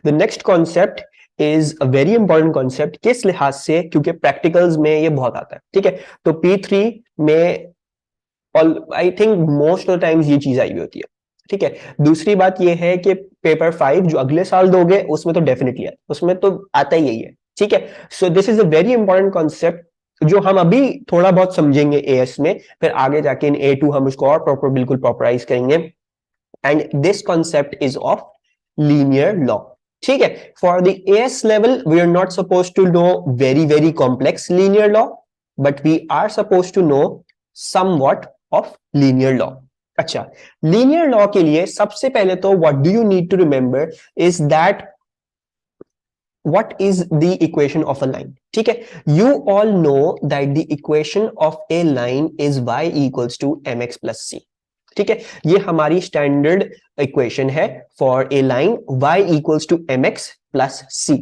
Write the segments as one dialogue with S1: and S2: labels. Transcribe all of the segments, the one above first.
S1: The next concept is a very important concept, किस लिहाज से, क्योंकि प्रैक्टिकल्स में ये बहुत आता है, ठीक है। तो P3 में I think most of the times ये चीज आई हुई होती है, ठीक है। दूसरी बात ये है कि पेपर 5 जो अगले साल दोगे उसमें तो डेफिनेटली है, उसमें तो आता ही यही है, ठीक है। सो this is a very important concept जो हम अभी थोड़ा बहुत समझेंगे एएस में, फिर आगे जाके इन A2 हम उसको और प्रॉपर बिल्कुल प्रॉपराइज करेंगे। And this concept is of linear law, ठीक है। For the AS level we are not suppose to know very very complex linear law, but we are suppose to know somewhat of linear law. अच्छा, linear law के लिए सबसे पहले तो what do you need to remember is that what is the equation of a line, ठीक है। you all know that the equation of a line is y equals to mx plus c, ठीक है। ये हमारी standard equation है for a line y equals to mx plus c,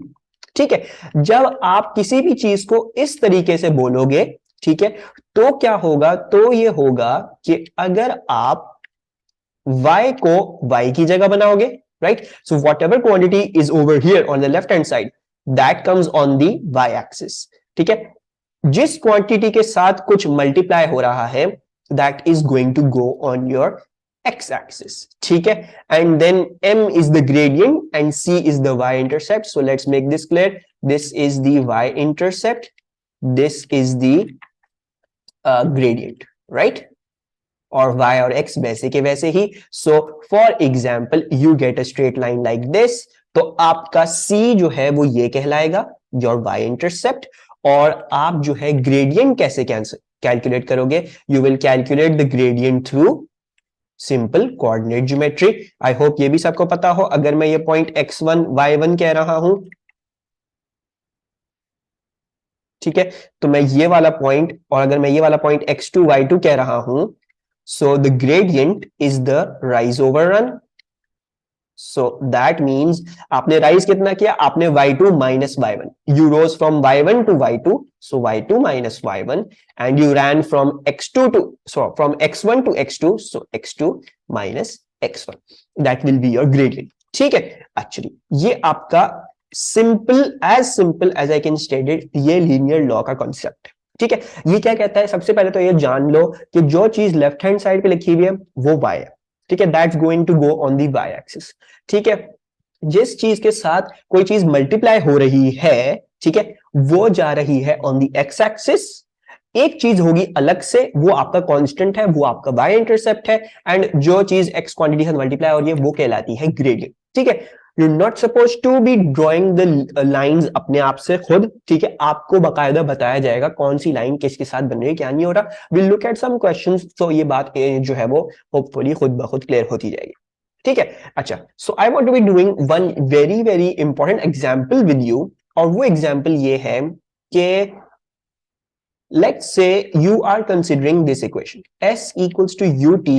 S1: ठीक है। जब आप किसी भी चीज को इस तरीके से बोलोगे, ठीक है, तो क्या होगा, तो ये होगा कि अगर आप y को y की जगह बनाओगे, right, so what ever quantity is over here on the left hand side that comes on the y axis, ठीक है। जिस क्वांटिटी के साथ कुछ मल्टीप्लाई हो रहा है that is going to go on your x axis, ठीक है। And then m is the gradient and c is the y intercept, so let's make this clear. This is the y intercept, this is the gradient, right? और y और x वैसे के वैसे ही। So for example you get a straight line like this, तो आपका c जो है वो ये कहलाएगा योर y इंटरसेप्ट। और आप जो है ग्रेडियंट कैसे कैलकुलेट करोगे, you will calculate the gradient through simple coordinate geometry. I hope ये भी सबको पता हो। अगर मैं ये पॉइंट x1 y1 कह रहा हूं, ठीक है, तो मैं ये वाला पॉइंट, और अगर मैं ये वाला पॉइंट x2 y2 कह रहा हूं, so the gradient is the rise over run, so that means आपने rise कितना किया, आपने y2 minus y1, you rose from y1 to y2, so y2 minus y1, and you ran from x2 to, so from x1 to x2, so x2 minus x1, that will be your gradient, ठीक है। Actually ये आपका simple as I can state it, ये linear law का concept, ठीक है। ये क्या कहता है, सबसे पहले तो ये जान लो कि जो चीज लेफ्ट हैंड साइड पे लिखी हुई है वो y है, ठीक है, that's going to go on the y axis, ठीक है। जिस चीज के साथ कोई चीज मल्टीप्लाई हो रही है, ठीक है, वो जा रही है ऑन दी x एक्सिस। एक चीज होगी अलग से, वो आपका कांस्टेंट है, वो आपका y इंटरसेप्ट है, एंड जो चीज x क्वांटिटी से मल्टीप्लाई हो रही है वो कहलाती है ग्रेडियंट, ठीक है। You not suppose to be drawing the lines अपने आप से खुद, ठीक है, आपको बकायदा बताया जाएगा कौन सी लाइन किसके साथ बन रही है, क्या नहीं हो रहा। Will look at some questions, तो ये बात जो है वो होपफुली खुद ब खुद क्लियर होती जाएगी, ठीक है। अच्छा, so I want to be doing one very very important example with you, और वो एग्जांपल ये है कि let's say you are considering this equation s equals to ut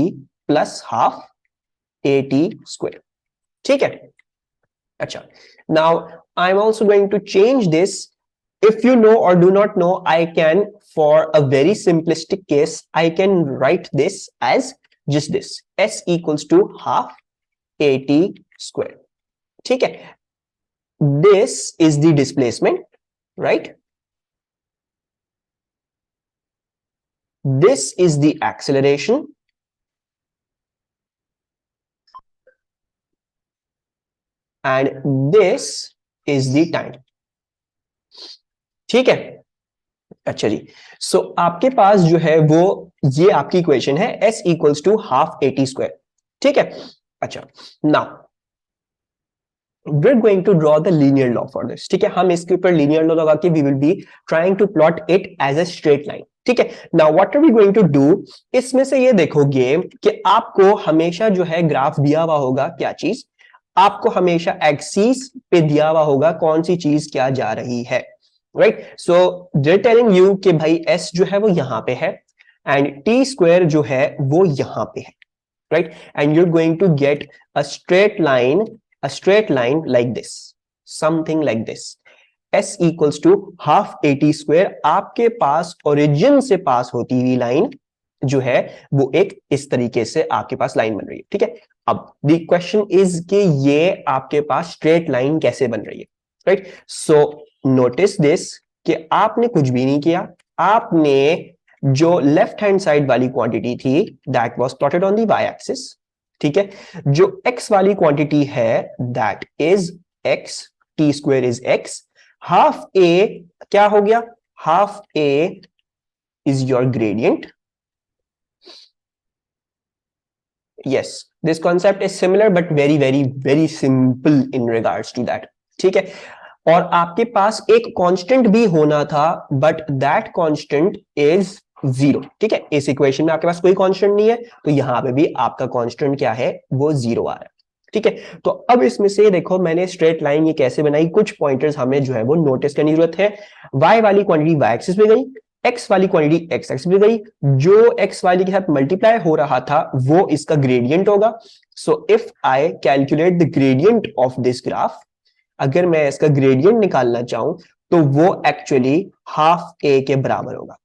S1: plus half at square, ठीक है। अच्छा, now I'm also going to change this. If you know or do not know, I can, for a very simplistic case, I can write this as just this, s equals to half at square, ठीक है। This is the displacement, right? This is the acceleration, and this is the time, ठीक है। अच्छा जी, सो आपके पास जो है वो ये आपकी इक्वेशन है s equals to half at square, ठीक है। अच्छा, now we are going to draw the linear law for this, ठीक है। हम इसके ऊपर लीनियर लॉ लगा के we will be trying to plot it as a straight line, ठीक है। Now what are we going to do, इसमें से ये देखोगे कि आपको हमेशा जो है ग्राफ दिया हुआ होगा, क्या चीज आपको हमेशा एक्सिस पे दिया हुआ होगा, कौन सी चीज क्या जा रही है, right. So they telling you कि भाई s जो है वो यहां पे है एंड t स्क्वायर जो है वो यहां पे है, right, and you're going to get a straight line like this, something like this, s equals to half at square। आपके पास ओरिजिन से पास होती हुई लाइन जो है वो एक इस तरीके से आपके पास लाइन बन रही है, ठीक है। अब द क्वेश्चन इज कि ये आपके पास स्ट्रेट लाइन कैसे बन रही है, राइट? सो नोटिस दिस कि आपने कुछ भी नहीं किया, आपने जो लेफ्ट हैंड साइड वाली क्वांटिटी थी that was plotted on the Y axis, ठीक है? जो एक्स वाली क्वांटिटी है that is X, T square is X, half A क्या हो गया, half A is your gradient. Yes, this concept is similar but very very very simple in regards to that. ठीक है? और आपके पास एक कांस्टेंट भी होना था but that constant is zero. ठीक है? इस इक्वेशन में आपके पास कोई कांस्टेंट नहीं है तो यहां पे भी आपका कांस्टेंट क्या है, वो जीरो आ रहा है. ठीक है? तो अब इसमें से देखो मैंने स्ट्रेट लाइन ये कैसे बनाई, कुछ पॉइंटर्स हमें जो है वो नोटिस करने की जरूरत है. y वाली क्वांटिटी y एक्सिस पे गई, x वाली क्वांटिटी x एक्सिस पे गई, जो x वाली के साथ मल्टीप्लाई हो रहा था वो इसका ग्रेडियंट होगा. सो if I calculate the gradient of this graph, अगर मैं इसका ग्रेडियंट निकालना चाहूं तो वो एक्चुअली हाफ ए के बराबर होगा.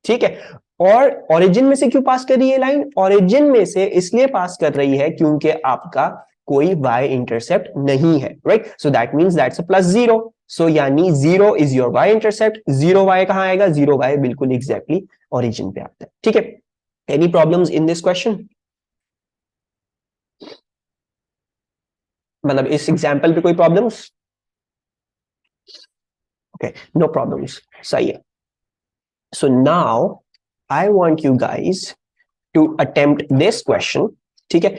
S1: ठीक है? और ओरिजिन में से क्यों पास कर रही है लाइन, ओरिजिन में से इसलिए पास कर रही है क्योंकि आपका कोई y इंटरसेप्ट नहीं है, right? So that means that's a plus zero. So यानी zero is your y intercept. Zero y कहां आएगा, जीरो y बिल्कुल एग्जैक्टली ओरिजिन पे आता है. ठीक है? Any problems in this question, मतलब इस एग्जांपल पे कोई प्रॉब्लम्स? ओके, नो प्रॉब्लम्स, सही है. So now I want you guys to attempt this question. ठीक है?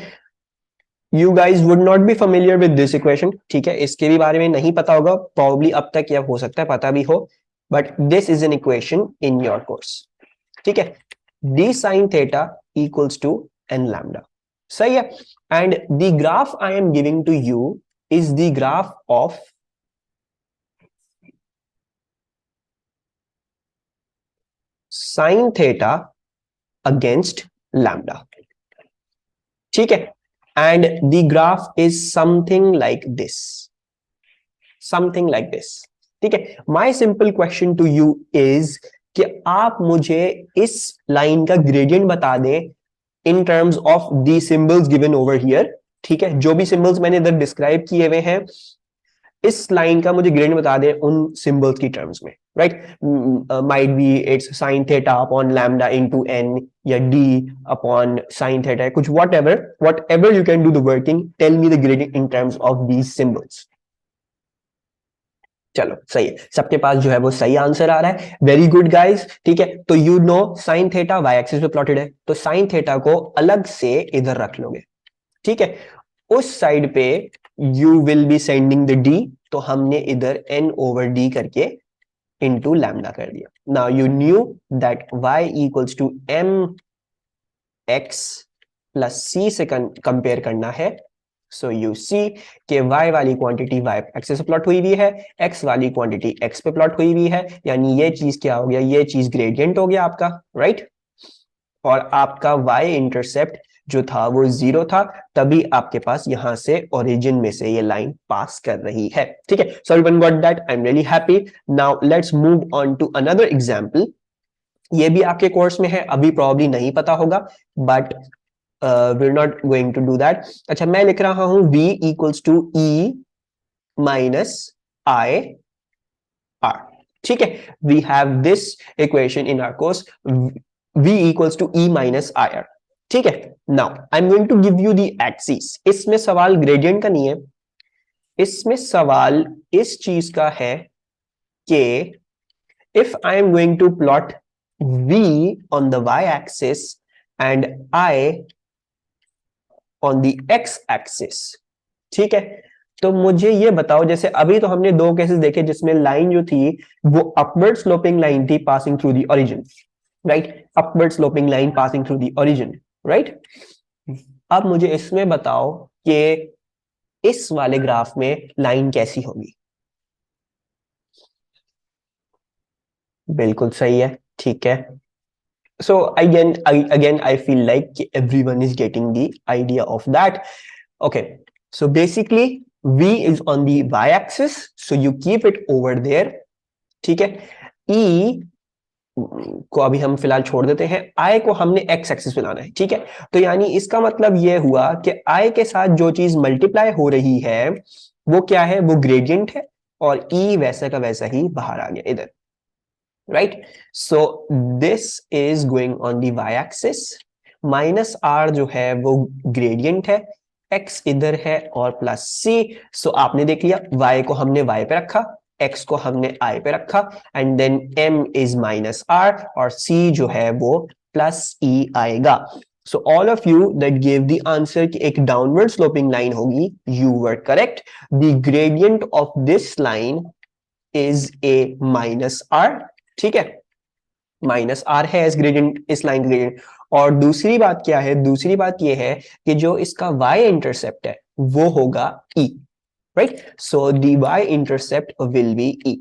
S1: You guys would not be familiar with this equation. ठीक है? इसके भी बारे में नहीं पता होगा probably अब तक, या हो सकता है पता भी हो, but this is an equation in your course. ठीक है? d sin theta equals to n lambda. सही है? And the graph I am giving to you is the graph of sin theta against lambda. ठीक है? And the graph is something like this. Something like this. ठीक है? My simple question to you is कि आप मुझे इस line का gradient बता दें in terms of the symbols given over here. ठीक है? जो भी सिंबल्स मैंने इधर डिस्क्राइब किए हुए हैं, इस लाइन का मुझे ग्रेडियंट बता दें उन सिंबल्स की टर्म्स में, right? Might be it's sine theta upon lambda into n, या डी अपॉन साइन थीटा, कुछ whatever you can do the working, tell me the gradient in terms of these symbols. चलो सही है, सबके पास जो है वो सही आंसर आ रहा है. Very good guys. ठीक है? तो you know sine theta y axis पे प्लॉटेड है, तो साइन थीटा को अलग से इधर रख लोगे. ठीक है? उस साइड पे you will be sending the D, तो हमने इधर एन ओवर डी करके इनटू लैम्डा कर दिया. Now you knew that y equals to M X plus C से कंपेयर करना है. सो यू सी के y वाली क्वांटिटी y एक्सिस पे प्लॉट हुई हुई है, x वाली क्वांटिटी x पे प्लॉट हुई हुई है, यानी ये चीज क्या हो गया, ये चीज ग्रेडियंट हो गया आपका, राइट? और आपका y इंटरसेप्ट जो था वो जीरो था, तभी आपके पास यहां से ओरिजिन में से ये लाइन पास कर रही है. ठीक है? So everyone got that, I am really happy. Now let's move on to another example. ये भी आपके कोर्स में है, अभी प्रॉब्ली नहीं पता होगा, but we are not going to do that. अच्छा, मैं लिख रहा हूं v equals to e minus I R. ठीक है? We have this equation in our course, v equals to e minus I R. ठीक है? Now I am going to give you the axis. इसमें सवाल ग्रेडियंट का नहीं है, इसमें सवाल इस चीज का है कि if I am going to plot v on the y axis and I on the x axis. ठीक है? तो मुझे ये बताओ, जैसे अभी तो हमने दो केसेस देखे जिसमें लाइन जो थी वो अपवर्ड स्लोपिंग लाइन थी passing through the origin, right? Upward sloping line passing through the origin, right? अब मुझे इसमें बताओ कि इस वाले ग्राफ में लाइन कैसी होगी. बिल्कुल सही है. ठीक है? So again I feel like everyone is getting the idea of that. Okay, so basically v is on the y axis, so you keep it over there. ठीक है? e को अभी हम फिलहाल छोड़ देते हैं, आई को हमने एक्स एक्सिस पे लाना है, ठीक है। तो यानी इसका मतलब ये हुआ कि आई के साथ जो चीज मल्टीप्लाई हो रही है वो क्या है, वो ग्रेडियंट है, और ई वैसा का वैसा ही बाहर आ गया इधर, right. So this is going on the y axis, minus R जो है वो ग्रेडियंट है, एक्स इधर है और प्लस सी। सो आपने देख लिया, y को हमने y पे रखा, x को हमने i पे रखा, and then m is minus r और c जो है वो प्लस e आएगा। So all of you that give the answer कि एक डाउनवर्ड स्लोपिंग लाइन होगी, you were correct. The gradient of this line is a minus R, ठीक है, माइनस आर है एस ग्रेडियंट, इस लाइन ग्रेडियंट। और दूसरी बात क्या है, दूसरी बात ये है कि जो इसका y इंटरसेप्ट है वो होगा e, right. So dy intercept will be e।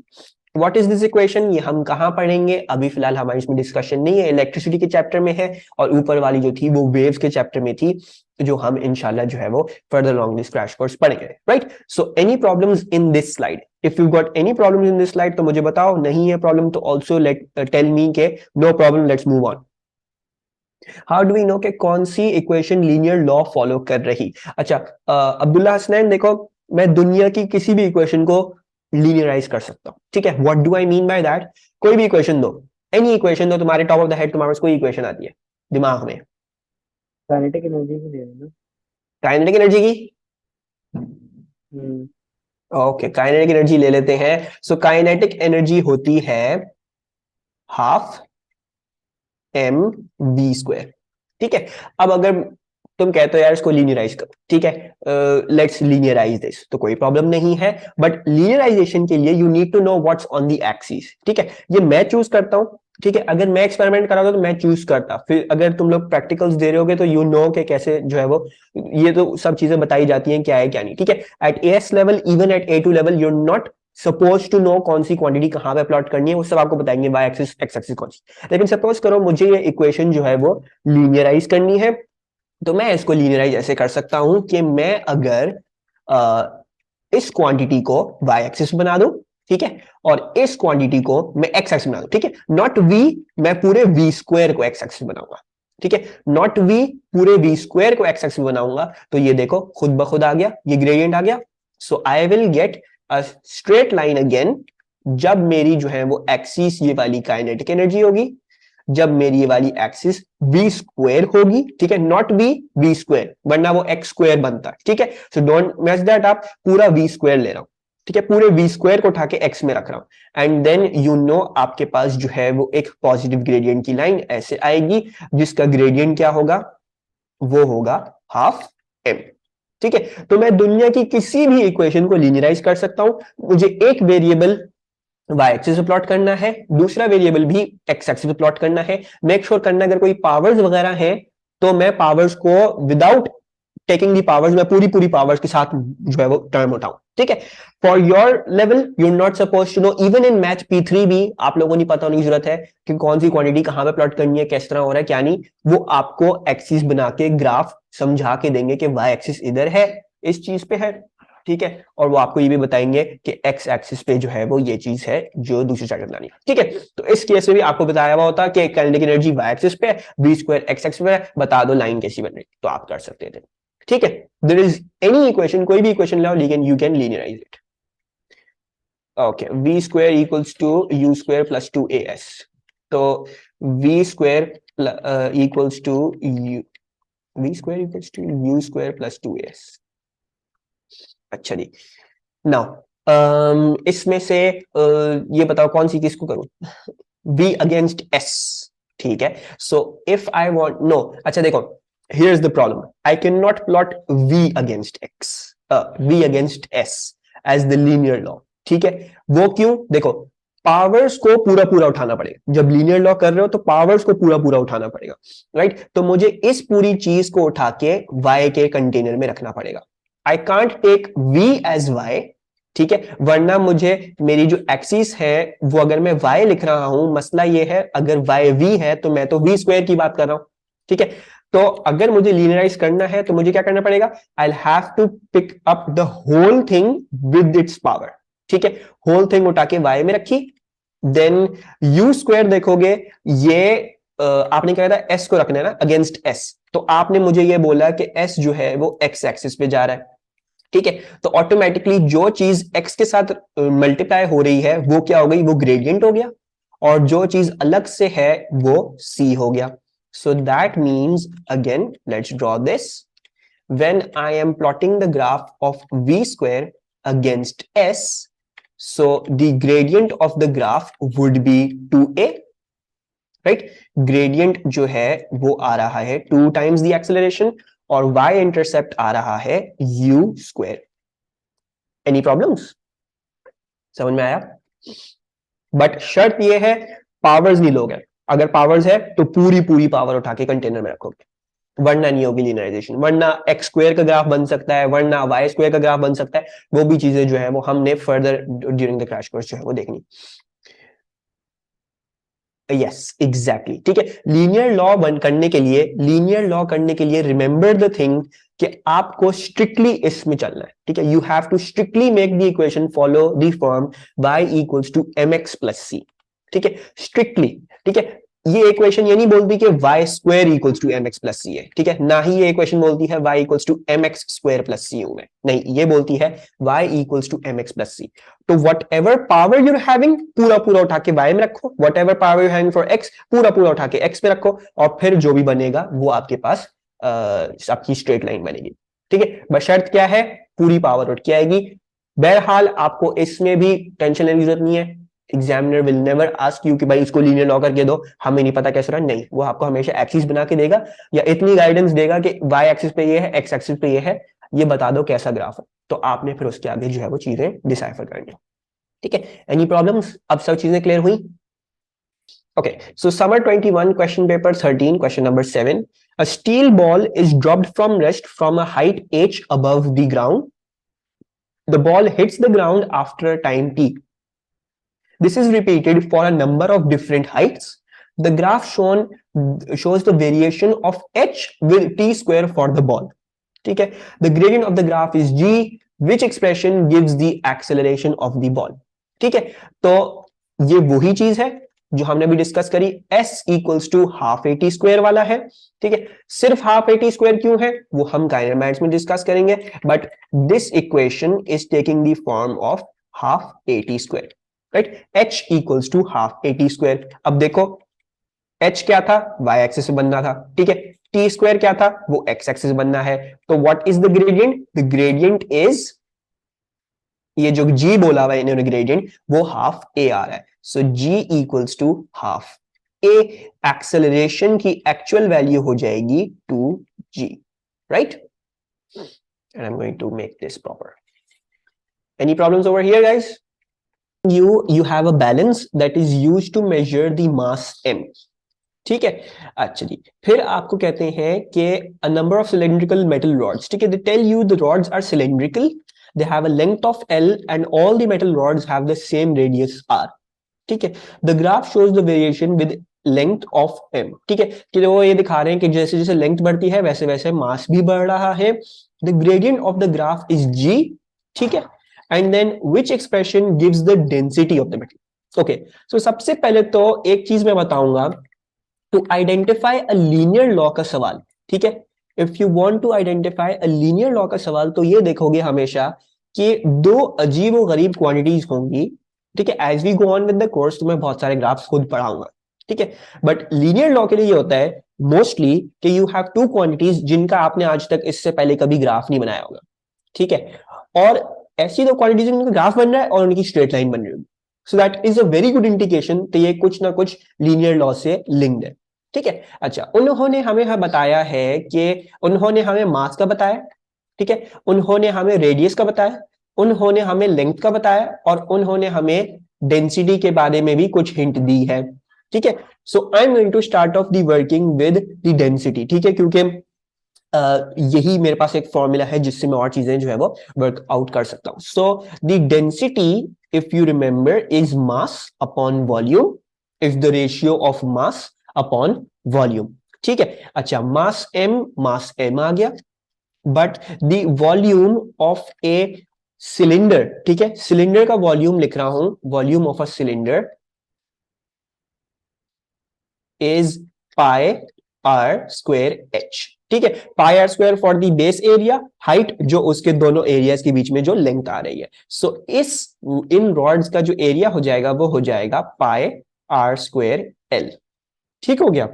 S1: What is this equation, ये हम कहां पढ़ेंगे, अभी फिलहाल हमारी इसमें डिस्कशन नहीं है, इलेक्ट्रिसिटी के चैप्टर में है, और ऊपर वाली जो थी वो वेव्स के चैप्टर में थी, जो हम इंशाल्लाह जो है वो further long this crash course पढ़ेंगे, right. So any problems in this slide, if you got any problems in this slide तो मुझे बताओ, नहीं है प्रॉब्लम तो ऑल्सो लेट टेल मी के no problem, let's move on. How do we know कि कौन सी इक्वेशन लीनियर लॉ फॉलो कर रही। अच्छा, अब्दुल्ला हसनैन देखो, मैं दुनिया की किसी भी इक्वेशन को लीनियराइज कर सकता हूं, ठीक है। What do I mean by that, कोई भी इक्वेशन दो, एनी इक्वेशन दो, तुम्हारे टॉप ऑफ द हेड तुम्हारे पास कोई इक्वेशन आती है दिमाग में,
S2: काइनेटिक एनर्जी की ले लेना।
S1: काइनेटिक एनर्जी की,
S2: हम्म।
S1: ओके काइनेटिक एनर्जी ले लेते हैं। सो काइनेटिक एनर्जी होती है हाफ एम वी स्क्वायर, ठीक है। अब अगर तुम कहते हो यार इसको लीनियराइज करो, ठीक है, लेट्स लीनियराइज दिस, तो कोई प्रॉब्लम नहीं है, बट लीनियराइजेशन के लिए you need to know what's on the axis, ठीक है। ये मैं चूज करता हूं, ठीक है, अगर मैं एक्सपेरिमेंट कराता तो मैं चूज करता, फिर अगर तुम लोग प्रैक्टिकल्स दे रहे होगे तो यू नो कि कैसे जो है वो, ये तो सब चीजें बताई जाती हैं क्या है क्या नहीं, ठीक है। At AS level, even at A two level, you not suppose to know कौन सी क्वांटिटी कहां पे प्लॉट करनी है, वो सब आपको बताएंगे, वाई एक्सिस एक्स एक्सिस कौन सी। लेकिन सपोज करो मुझे ये इक्वेशन जो है वो लीनियराइज करनी है, तो मैं इसको लीनियराइज ऐसे कर सकता हूं कि मैं अगर इस क्वांटिटी को वाई एक्सिस बना दूं, ठीक है, और इस क्वांटिटी को मैं एक्स एक्सिस बना दूं, ठीक है, नॉट वी, मैं पूरे वी स्क्वायर को एक्स एक्सिस बनाऊंगा, ठीक है, नॉट वी, पूरे वी स्क्वायर को एक्स एक्सिस बनाऊंगा, तो ये देखो खुद ब खुद आ गया, ये ग्रेडियंट आ गया। So I will get a straight line again, जब मेरी जो है वो एक्सिस ये वाली काइनेटिक एनर्जी होगी, जब मेरी ये वाली एक्सिस वी स्क्वायर होगी, ठीक है, नॉट वी, वी स्क्वायर, वरना वो एक्स स्क्वायर बनता है, ठीक है। सो डोंट मैच दैट, आप पूरा वी स्क्वायर ले रहा हूं, ठीक है, पूरे वी स्क्वायर को उठा के एक्स में रख रहा हूं, एंड देन यू नो आपके पास जो है वो एक पॉजिटिव ग्रेडियंट की लाइन ऐसे आएगी, जिसका ग्रेडियंट क्या होगा, वो होगा हाफ एम, ठीक है। तो मैं दुनिया की किसी भी इक्वेशन को लीनियराइज कर सकता हूं, मुझे एक वेरिएबल वाई एक्सिस पे प्लॉट करना है, दूसरा वेरिएबल भी एक्स एक्सिस पे प्लॉट करना है, मेक श्योर करना अगर कोई पावर्स वगैरह है तो मैं पावर्स को विदाउट टेकिंग दी पावर्स, मैं पूरी पूरी पावर्स के साथ जो है वो टर्म उठाऊं, ठीक है। For your level you not suppose to know, even in math P3 भी आप लोगों को नहीं पता होने की जरूरत है कि कौन सी क्वांटिटी कहां पे प्लॉट करनी है, किस तरह हो रहा है क्या नहीं, वो आपको एक्सिस बना के ग्राफ समझा के देंगे कि वाई एक्सिस इधर है, इस चीज पे है, ठीक है, और वो आपको ये भी बताएंगे कि एक्स एक्सिस पे जो है वो ये चीज है जो दूसरी साइड बनानी है, ठीक है। तो इस केस में भी आपको बताया हुआ होता कि काइनेटिक एनर्जी वाई एक्सिस पे, वी स्क्वायर एक्स एक्सिस पे, बता दो लाइन कैसी बन रही, तो आप कर सकते थे, ठीक है। देयर इज एनी इक्वेशन, कोई भी इक्वेशन लाओ, लेकिन you can linearise it, okay. V square equals to U square plus two A S, तो V square equals to U, V square equals to U square plus two A S, अच्छा जी। Now इसमें से ये बताओ कौन सी किसको करूं, v अगेंस्ट s, ठीक है। So if I want know, अच्छा देखो, here is the problem, I can not plot v against x, v against s as the linear law, ठीक है। वो क्यों, देखो पावर्स को पूरा पूरा उठाना पड़ेगा, जब लीनियर लॉ कर रहे हो तो पावर्स को पूरा पूरा उठाना पड़ेगा, राइट। तो मुझे इस पूरी चीज को उठा के y के कंटेनर में रखना पड़ेगा, I can't take v as y, ठीक है, वरना मुझे मेरी जो एक्सिस है वो अगर मैं y लिख रहा हूं, मसला ये है अगर y v है तो मैं तो v स्क्वायर की बात कर रहा हूं, ठीक है। तो अगर मुझे लीनियराइज करना है तो मुझे क्या करना पड़ेगा, I have to pick up the whole thing with its power, ठीक है, होल थिंग उठा के y में रखी, देन यू स्क्वायर देखोगे, ये आपने क्या था, एस को रखना है ना अगेंस्ट एस, तो आपने मुझे ये बोला कि एस जो है वो एक्स एक्सिस पे जा रहा है, ठीक है, तो ऑटोमेटिकली जो चीज एक्स के साथ मल्टीप्लाई हो रही है वो क्या हो गई, वो ग्रेडियंट हो गया, और जो चीज अलग से है वो सी हो गया. So that means, again let's draw this, when I am plotting the graph of v square against s, so the gradient of the graph would be 2a, right? Gradient जो है वो आ रहा है 2 times the acceleration, और y intercept आ रहा है u square. Any problems? समझ में आया? बट शर्त ये है, पावर्स नहीं लोगे. अगर पावर्स है तो पूरी पूरी पावर उठा के कंटेनर में रखोगे, वरना नहीं होगी लीनियराइजेशन, वरना एक्स स्क्वायर का ग्राफ बन सकता है, वरना वाई स्क्वायर का ग्राफ बन सकता है. वो भी चीजें जो है वो हमने further during the crash course जो है वो देखनी. यस एग्जैक्टली, ठीक है. लीनियर लॉ बन करने के लिए, लीनियर लॉ करने के लिए रिमेंबर द थिंग कि आपको स्ट्रिक्टली इसमें चलना है, ठीक है. You have to strictly make the equation follow the form y equals to mx plus c, ठीक है, स्ट्रिक्टली, ठीक है. ये इक्वेशन ये नहीं बोलती कि y square equals to mx plus c है, ठीक है, ना ही ये इक्वेशन बोलती है y equals to mx square plus c हूं मैं, नहीं, ये बोलती है y equals to mx plus c. तो whatever power you're having पूरा पूरा उठा के y में रखो, whatever power you're having for x पूरा पूरा उठा के x में रखो, और फिर जो भी बनेगा वो आपके पास आपकी स्ट्रेट लाइन बनेगी, ठीक है. बस शर्त क्या है, पूरी पावर उठ के आएगी. बहरहाल आपको इसमें भी टेंशन लेने की जरूरत नहीं है. Examiner will never ask you कि भाई इसको लीनियर लॉ करके दो, हमें नहीं पता कैसे रहा, नहीं, वो आपको हमेशा एक्सिस बना के देगा, या इतनी गाइडेंस देगा कि y एक्सिस पे ये है, x एक्सिस पे ये है, ये बता दो कैसा ग्राफ है, तो आपने फिर उसके आगे जो है वो चीजें डिसाइफर करनी, ठीक है. Any problems? अब सब चीजें क्लियर हुई? Okay, so summer 21 question paper 13 question number 7. A steel ball is dropped from rest from a height h above the ground. The ball hits the ground after time t. This is repeated for a number of different heights. The graph shown shows the variation of h with t square for the ball. ठीक है, the gradient of the graph is g, which expression gives the acceleration of the ball. ठीक है, तो ये वही चीज है जो हमने अभी डिस्कस करी, s equals to half a t square वाला है, ठीक है. सिर्फ हाफ ए टी स्क्वायर क्यों है वो हम काइनेमैटिक्स में डिस्कस करेंगे, but this equation is taking the form of half a t square, right. h equals to half a t square. अब देखो h क्या था, y एक्सिस से बनना था, ठीक है. टी स्क्वायर क्या था, वो x एक्सिस बनना है. तो what is the gradient, the gradient is, ये जो g बोला हुआ है इन्होंने ग्रेडियंट, वो हाफ a आ रहा है. So g equals to half a. Acceleration की एक्चुअल वैल्यू हो जाएगी 2g, right. And I am going to make this proper. Any problems over here guys? you have a balance that is used to measure the mass m, ठीक है. अच्छा जी, फिर आपको कहते हैं कि a number of cylindrical metal rods, ठीक है, they tell you the rods are cylindrical, they have a length of L and all the metal rods have the same radius R, ठीक है. the graph shows the variation with length of m, ठीक है, कि वो ये दिखा रहे हैं कि जैसे जैसे लेंथ बढ़ती है वैसे वैसे मास भी बढ़ रहा है. the gradient of the graph is g, ठीक है, and then which expression gives the density of the metal. okay, so सबसे पहले तो एक चीज मैं बताऊंगा, to identify a linear law का सवाल, ठीक है. if you want to identify a linear law का सवाल तो ये देखोगे हमेशा कि दो अजीब व गरीब क्वांटिटीज होंगी, ठीक है. As we go on with the course तो मैं बहुत सारे ग्राफ्स खुद पढ़ाऊंगा, ठीक है. बट लीनियर लॉ के लिए ये होता है मोस्टली कि यू हैव टू क्वांटिटीज जिनका आपने आज तक इससे पहले कभी ग्राफ नहीं बनाया होगा, ठीक है, और ऐसी दो क्वांटिटीज जिनका ग्राफ बन रहा है और उनकी स्ट्रेट लाइन बन रही है. So that is a very good indication कि ये कुछ ना कुछ लीनियर लॉ से लिंक्ड है, ठीक है. अच्छा, उन्होंने हमें बताया है कि उन्होंने हमें मास का बताया, ठीक है, उन्होंने हमें रेडियस का बताया, उन्होंने हमें लेंथ का बताया, और उन्होंने हमें डेंसिटी के बारे में भी कुछ हिंट दी है, ठीक है. So I am going to start off the working with the density, ठीक है, क्योंकि यही मेरे पास एक फॉर्मूला है जिससे मैं और चीजें जो है वो वर्कआउट कर सकता हूं. So the density, if you remember, is mass upon volume, is the ratio of mass upon volume, ठीक है. अच्छा, मास m आ गया, but the volume of a cylinder, ठीक है, सिलेंडर का वॉल्यूम लिख रहा हूं, volume of a cylinder is pi are square H. ठीक है, pi are square for the base area, height जो उसके दोनों एरियाज के बीच में जो लेंथ आ रही है। सो इस इन रॉड्स का जो एरिया हो जाएगा वो हो जाएगा पाई आर स्क्वायर एल। ठीक हो गया।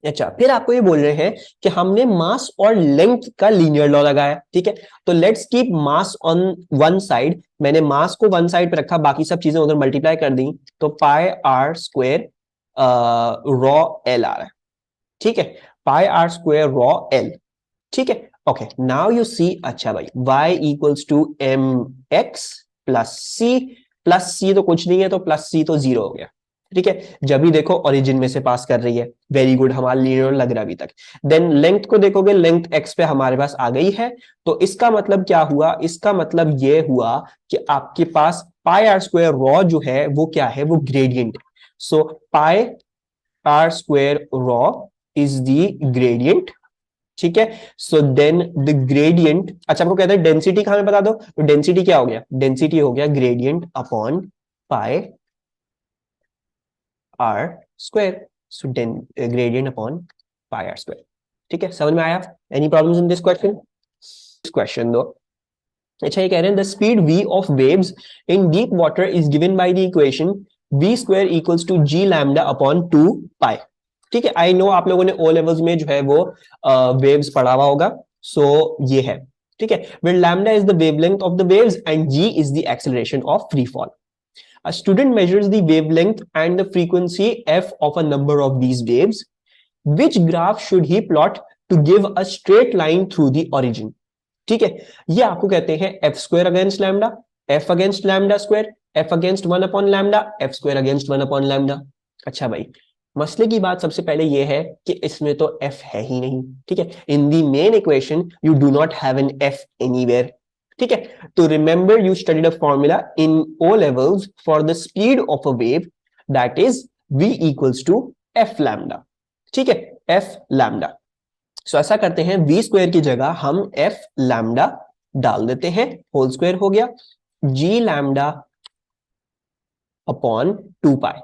S1: अच्छा, फिर आपको ये बोल रहे हैं कि हमने मास और लेंथ का लीनियर लॉ लगाया। ठीक है, तो let's keep mass on one side. मैंने मास को वन साइड पे रखा, बाकी सब चीजें उधर मल्टीप्लाई कर दी, तो pi are square rho L आ रहा है। ठीक है, pi are square rho L. ठीक है, ओके, नाउ यू सी। अच्छा भाई, y equals to M X plus C तो कुछ नहीं है, तो प्लस सी तो जीरो हो गया। ठीक है, जब भी देखो ओरिजिन में से पास कर रही है, वेरी गुड, हमारा लीनियर लग रहा अभी तक। देन लेंथ को देखोगे, लेंथ x पे हमारे पास आ गई है, तो इसका मतलब क्या हुआ? इसका मतलब ये हुआ कि आपके पास पाई आर स्क्वायर रॉ जो है वो क्या है? वो gradient. So pi are square rho is the gradient. ठीक है, सो देन द ग्रेडियंट, अच्छा आपको कहते हैं डेंसिटी का हमें बता दो, तो डेंसिटी क्या हो गया? डेंसिटी हो गया gradient upon pi are square. So gradient upon pi are square. ठीक है, समझ में आया? Any problems in this question? Question दो। अच्छा, ये कह रहे हैं the speed v of waves in deep water is given by the equation v square equals to g lambda upon 2 pi. ठीक है, आई नो आप लोगों ने ओ लेवल्स में जो है वो वेव्स पढ़ा हुआ होगा। सो ये है। ठीक है, where lambda is the wavelength of the waves and g is the acceleration of free fall. A student measures the wavelength and the frequency f of a number of these waves. Which graph should he plot to give a straight line through the origin? ठीक है, ये आपको कहते हैं F square against lambda, F against lambda square, F against one upon lambda, F square against one upon lambda. अच्छा भाई, मसले की बात सबसे पहले ये है कि इसमें तो एफ है ही नहीं। ठीक है, in the main equation you do not have an F anywhere. ठीक है, तो remember you studied a formula in O levels for the speed of a wave, that is v equals to F lambda. ठीक है, F lambda. सो ऐसा करते हैं, v square की जगह हम f लैम्डा डाल देते हैं, होल स्क्वायर हो गया g लैम्डा अपॉन 2 पाई।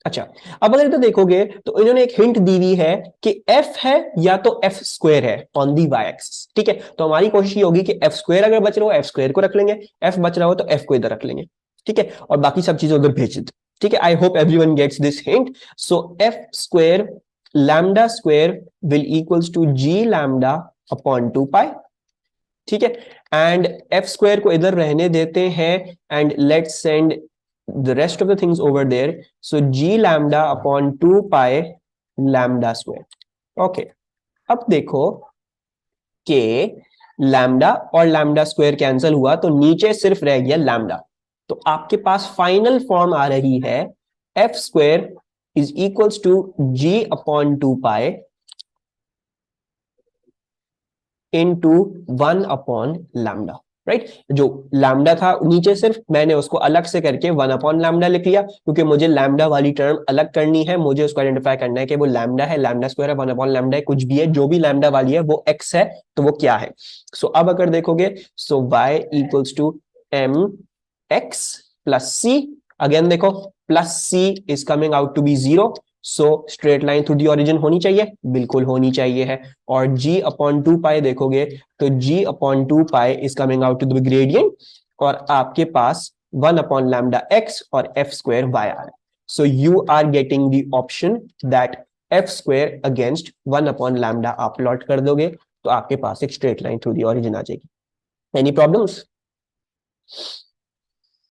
S1: अच्छा, अब अगर इधर देखोगे तो इन्होंने एक हिंट दी हुई है कि f है या तो f स्क्वायर है ऑन दी y एक्सिस। ठीक है, तो हमारी कोशिश ये होगी कि f स्क्वायर अगर बच रहा हो f स्क्वायर को रख लेंगे, f बच रहा हो तो f को इधर रख लेंगे। ठीक है, और बाकी सब चीजें उधर भेज देते। ठीक है, I hope everyone gets this hint. So f square lambda square will equals to g lambda upon 2 pi. ठीक है, एंड f स्क्वायर को इधर रहने देते हैं, and let's send the rest of the things over there. So g lambda upon 2 pi lambda square. Okay, अब देखो कि लैम्डा और लैम्डा स्क्वायर कैंसिल हुआ तो नीचे सिर्फ रह गया लैम्डा। तो आपके पास फाइनल फॉर्म आ रही है f square is equals to g upon 2 pi into 1 upon lambda. Right, जो लैम्डा था नीचे सिर्फ मैंने उसको अलग से करके 1 अपॉन लैम्डा लिख लिया, क्योंकि मुझे लैम्डा वाली टर्म अलग करनी है। मुझे उसको आइडेंटिफाई करना है कि वो लैम्डा है, लैम्डा स्क्वायर है, 1 अपॉन लैम्डा है, कुछ भी है, जो भी लैम्डा वाली है वो एक्स है, तो वो क्या है। सो अब अगर देखोगे, so y equals to M X plus C. Again देखो, plus C is coming out to be zero, so straight line through the origin होनी चाहिए, बिल्कुल होनी चाहिए है। और g अपॉन 2 पाई देखोगे तो g upon 2 pi is coming out to the gradient, और आपके पास 1 अपॉन लैम्डा x और f स्क्वायर y आ रहा है। So you are getting the option that f square against 1 upon lambda आप प्लॉट कर दोगे तो आपके पास एक straight line through the origin आ जाएगी। Any problems?